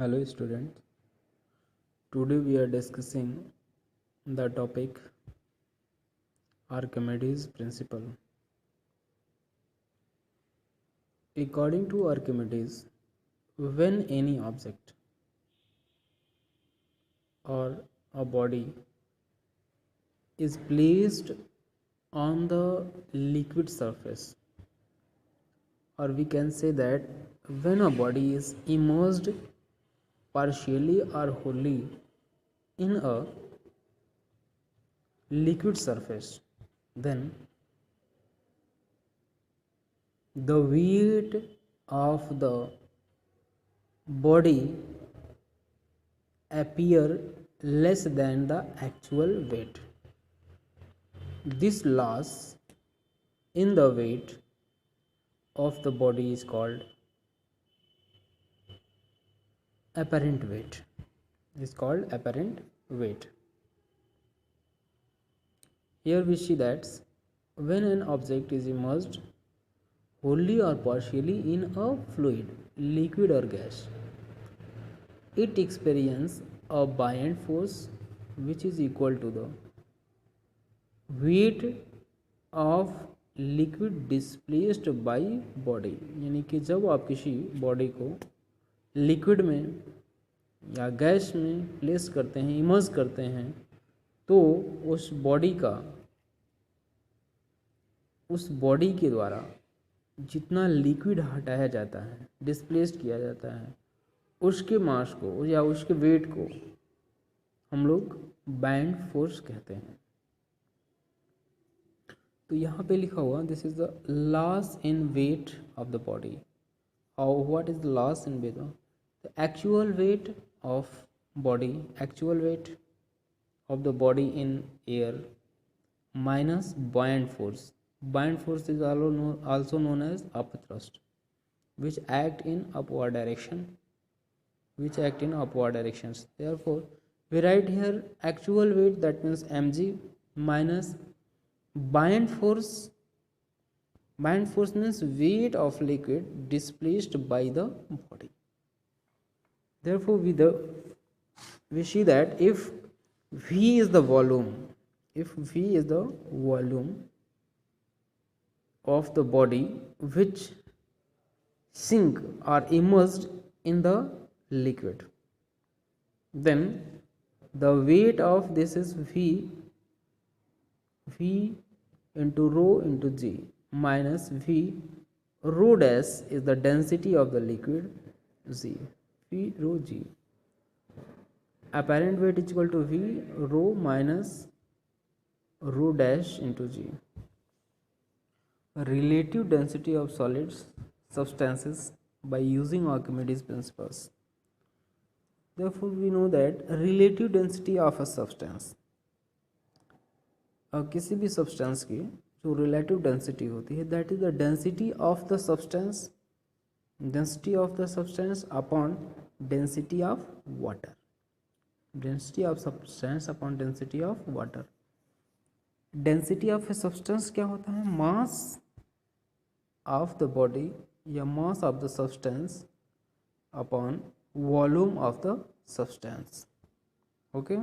Hello students, today we are discussing the topic Archimedes principle. According to Archimedes, when any object or a body is placed on the liquid surface, or we can say that when a body is immersed partially or wholly in a liquid surface, then the weight of the body appear less than the actual weight. This loss in the weight of the body is called apparent weight. Is called apparent weight. Here we see that when an object is immersed wholly or partially in a fluid, liquid or gas, it experiences a buoyant force which is equal to the weight of liquid displaced by body. यानी कि जब आप किसी body को liquid में या gas में place करते हैं, इमर्ज करते हैं, तो उस बॉडी के द्वारा जितना लिक्विड हटाया जाता है, डिस्प्लेस्ड किया जाता है, उसके मास को या उसके वेट को हम लोग बाउंड फोर्स कहते हैं। तो यहाँ पे लिखा हुआ this is the loss in weight of the body. How what is the loss in weight? The actual weight of body, actual weight of the body in air minus buoyant force. Buoyant force is also known as upthrust, which act in upward direction. Therefore, we write here actual weight, that means mg, minus buoyant force. Buoyant force means weight of liquid displaced by the body. Therefore, we see that if V is the volume, of the body which sink or immersed in the liquid, then the weight of this is V into rho into G minus V rho dash is the density of the liquid Z, V rho G. Apparent weight is equal to V rho minus rho dash into G. Relative density of solids substances by using Archimedes principles. Therefore, we know that relative density of a substance, किसी भी substance की जो relative density होती है, that is the density of the substance upon density of water. Density of substance upon density of water. Density of a substance क्या होता है? Mass of the body या mass of the substance upon volume of the substance. Okay,